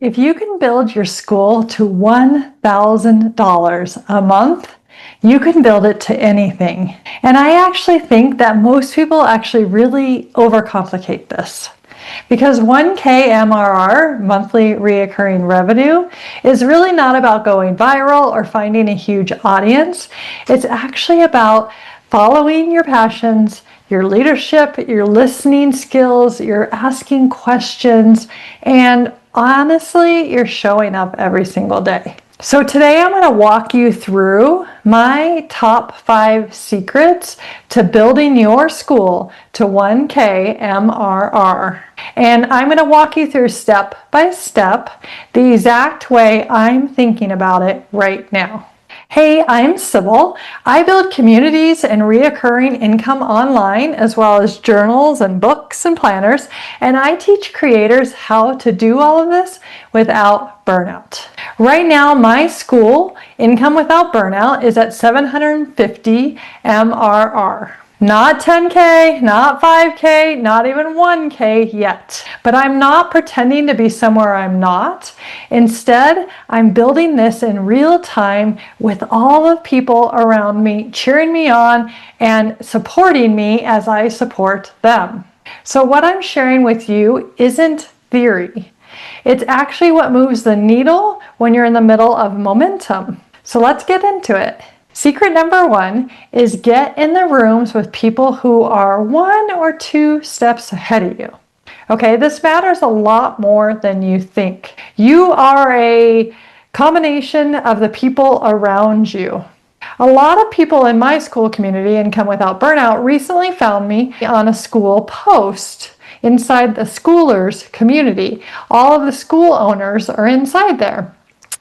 If you can build your school to $1,000 a month, you can build it to anything. And I actually think that most people actually really overcomplicate this. Because 1K MRR, monthly reoccurring revenue, is really not about going viral or finding a huge audience. It's actually about following your passions, your leadership, your listening skills, your asking questions, and honestly, you're showing up every single day. So today I'm going to walk you through my top 5 secrets to building your school to 1K MRR. And I'm going to walk you through step by step the exact way I'm thinking about it right now. Hey, I'm Sybil. I build communities and reoccurring income online, as well as journals and books and planners, and I teach creators how to do all of this without burnout. Right now, my school, Income Without Burnout, is at 750 MRR. Not 10K, not 5K, not even 1K yet. But I'm not pretending to be somewhere I'm not. Instead, I'm building this in real time with all of people around me cheering me on and supporting me as I support them. So what I'm sharing with you isn't theory. It's actually what moves the needle when you're in the middle of momentum. So let's get into it. Secret number 1 is get in the rooms with people who are 1 or 2 steps ahead of you. Okay, this matters a lot more than you think. You are a combination of the people around you. A lot of people in my school community, Income Without Burnout, recently found me on a Skool post inside the Skoolers community. All of the school owners are inside there.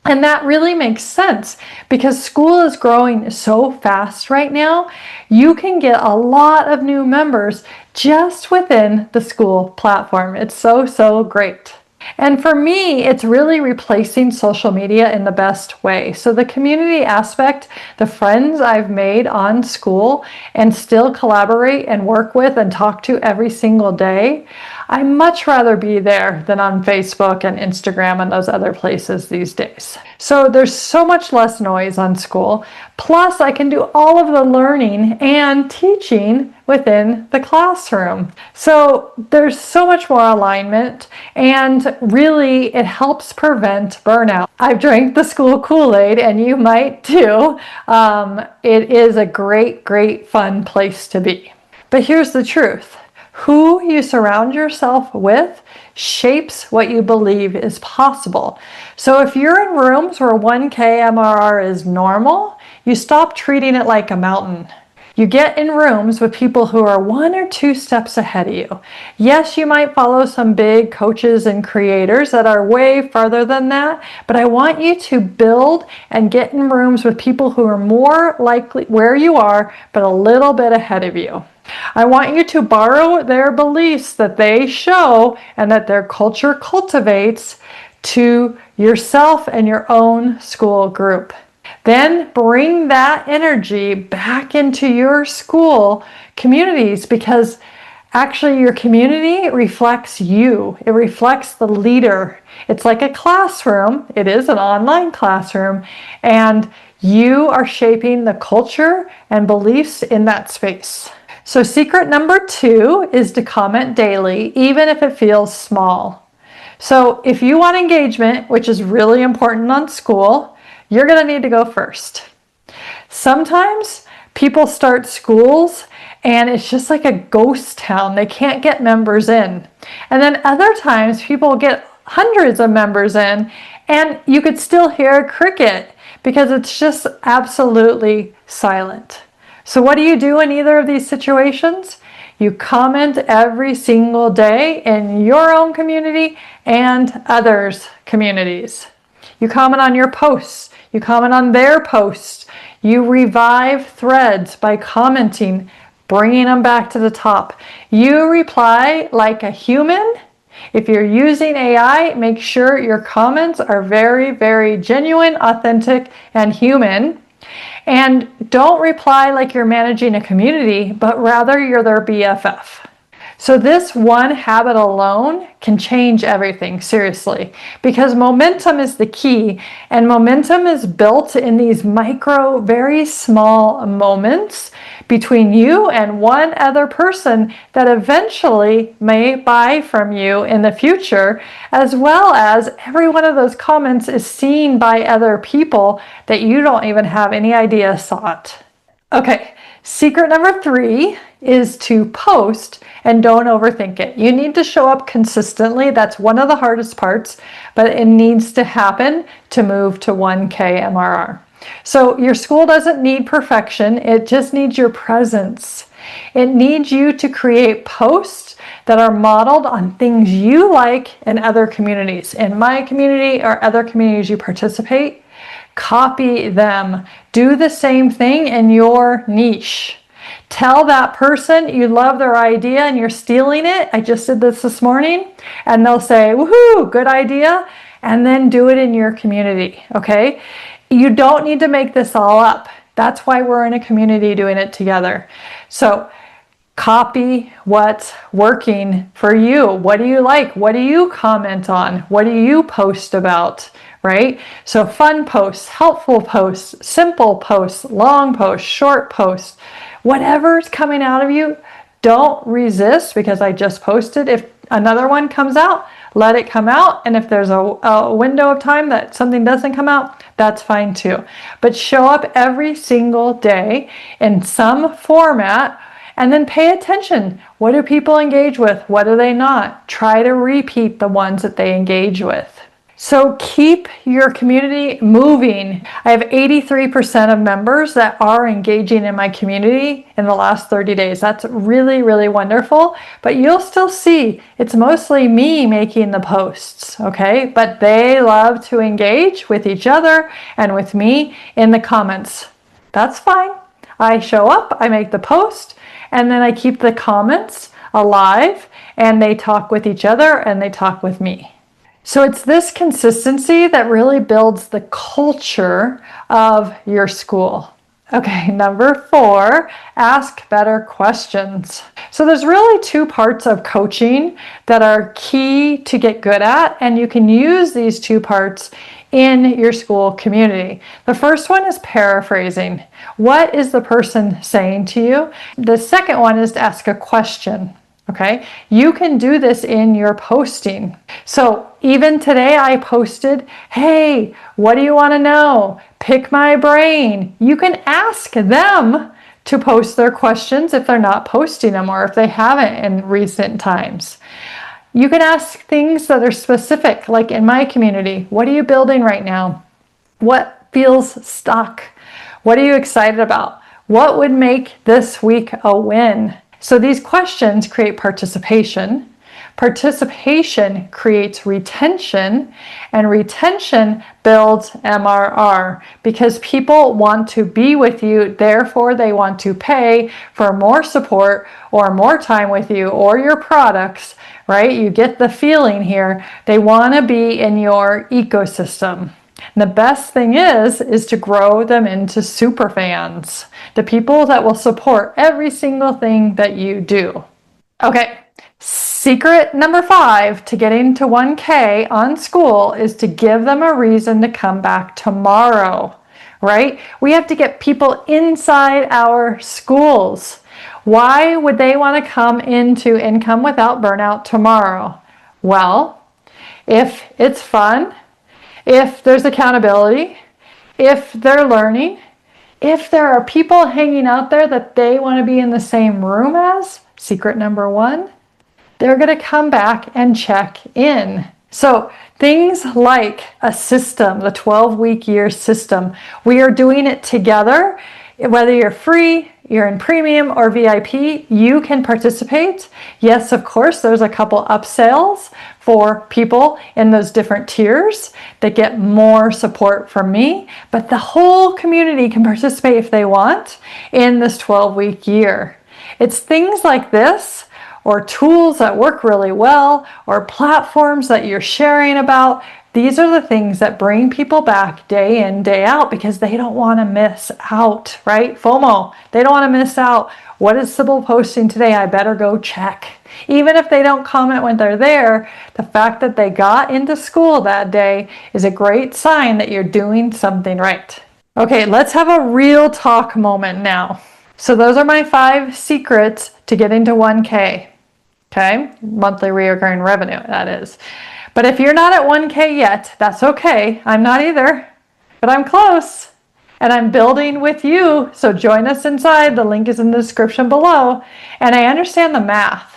And that really makes sense because Skool is growing so fast right now. You can get a lot of new members just within the Skool platform. It's so great. And for me, it's really replacing social media in the best way. So the community aspect, the friends I've made on Skool and still collaborate and work with and talk to every single day, I much rather be there than on Facebook and Instagram and those other places these days. So there's so much less noise on Skool. Plus, I can do all of the learning and teaching within the classroom. So there's so much more alignment, and really it helps prevent burnout. I've drank the Skool Kool-Aid, and you might too. It is a great fun place to be. But here's the truth. Who you surround yourself with shapes what you believe is possible. So if you're in rooms where 1K MRR is normal, you stop treating it like a mountain. You get in rooms with people who are 1 or 2 steps ahead of you. Yes, you might follow some big coaches and creators that are way farther than that, but I want you to build and get in rooms with people who are more likely where you are, but a little bit ahead of you. I want you to borrow their beliefs that they show and that their culture cultivates to yourself and your own school group. Then bring that energy back into your school communities, because actually your community reflects you. It reflects the leader. It's like a classroom. It is an online classroom, and you are shaping the culture and beliefs in that space. So secret number 2 is to comment daily, even if it feels small. So if you want engagement, which is really important on Skool, you're going to need to go first. Sometimes people start schools and it's just like a ghost town. They can't get members in. And then other times people get hundreds of members in and you could still hear a cricket because it's just absolutely silent. So what do you do in either of these situations? You comment every single day in your own community and others' communities. You comment on your posts. You comment on their posts. You revive threads by commenting, bringing them back to the top. You reply like a human. If you're using AI, make sure your comments are very genuine, authentic, and human. And don't reply like you're managing a community, but rather you're their BFF. So this one habit alone can change everything, seriously, because momentum is the key, and momentum is built in these micro, very small moments between you and one other person that eventually may buy from you in the future, as well as every one of those comments is seen by other people that you don't even have any idea saw it. Okay, secret number 3 is to post and don't overthink it. You need to show up consistently. That's one of the hardest parts, but it needs to happen to move to 1K MRR. So your school doesn't need perfection. It just needs your presence. It needs you to create posts that are modeled on things you like in other communities. In my community or other communities you participate, copy them. Do the same thing in your niche. Tell that person you love their idea and you're stealing it. I just did this morning, and they'll say, woohoo, good idea. And then do it in your community, okay? You don't need to make this all up. That's why we're in a community doing it together. So copy what's working for you. What do you like? What do you comment on? What do you post about? Right? So fun posts, helpful posts, simple posts, long posts, short posts, whatever's coming out of you, don't resist because I just posted. If another one comes out, let it come out. And if there's a window of time that something doesn't come out, that's fine too. But show up every single day in some format and then pay attention. What do people engage with? What do they not? Try to repeat the ones that they engage with. So keep your community moving. I have 83% of members that are engaging in my community in the last 30 days. That's really, really wonderful. But you'll still see it's mostly me making the posts, okay? But they love to engage with each other and with me in the comments. That's fine. I show up, I make the post, and then I keep the comments alive, and they talk with each other and they talk with me. So it's this consistency that really builds the culture of your school. Okay, number 4, ask better questions. So there's really 2 parts of coaching that are key to get good at, and you can use these 2 parts in your school community. The first one is paraphrasing. What is the person saying to you? The second one is to ask a question. Okay, you can do this in your posting. So even today I posted, hey, what do you want to know? Pick my brain. You can ask them to post their questions if they're not posting them or if they haven't in recent times. You can ask things that are specific, like in my community, what are you building right now? What feels stuck? What are you excited about? What would make this week a win? So these questions create participation. Participation creates retention, and retention builds MRR because people want to be with you, therefore they want to pay for more support or more time with you or your products, right? You get the feeling here. They want to be in your ecosystem. And the best thing is to grow them into super fans, the people that will support every single thing that you do. Okay, secret number 5 to getting to 1K on Skool is to give them a reason to come back tomorrow, right? We have to get people inside our schools. Why would they want to come into Income Without Burnout tomorrow? Well, if it's fun, if there's accountability, if they're learning, if there are people hanging out there that they want to be in the same room as, secret number 1, they're going to come back and check in. So things like a system, the 12-week year system, we are doing it together. Whether you're free, you're in premium or VIP, you can participate. Yes, of course, there's a couple upsells for people in those different tiers that get more support from me, but the whole community can participate if they want in this 12-week year. It's things like this, or tools that work really well, or platforms that you're sharing about. These are the things that bring people back day in, day out, because they don't want to miss out, right? FOMO. They don't want to miss out. What is Sybil posting today? I better go check. Even if they don't comment when they're there, the fact that they got into school that day is a great sign that you're doing something right. Okay, let's have a real talk moment now. So those are my 5 secrets to getting to 1K. Okay, monthly recurring revenue, that is. But if you're not at 1K yet, that's okay. I'm not either, but I'm close. And I'm building with you, so join us inside. The link is in the description below. And I understand the math.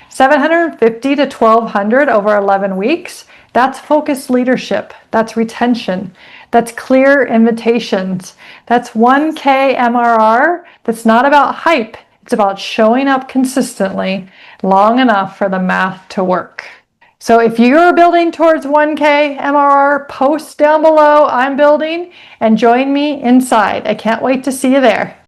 750 to 1200 over 11 weeks, that's focused leadership. That's retention. That's clear invitations. That's 1K MRR. That's not about hype. It's about showing up consistently long enough for the math to work. So if you're building towards 1K MRR, post down below, I'm building, and join me inside. I can't wait to see you there.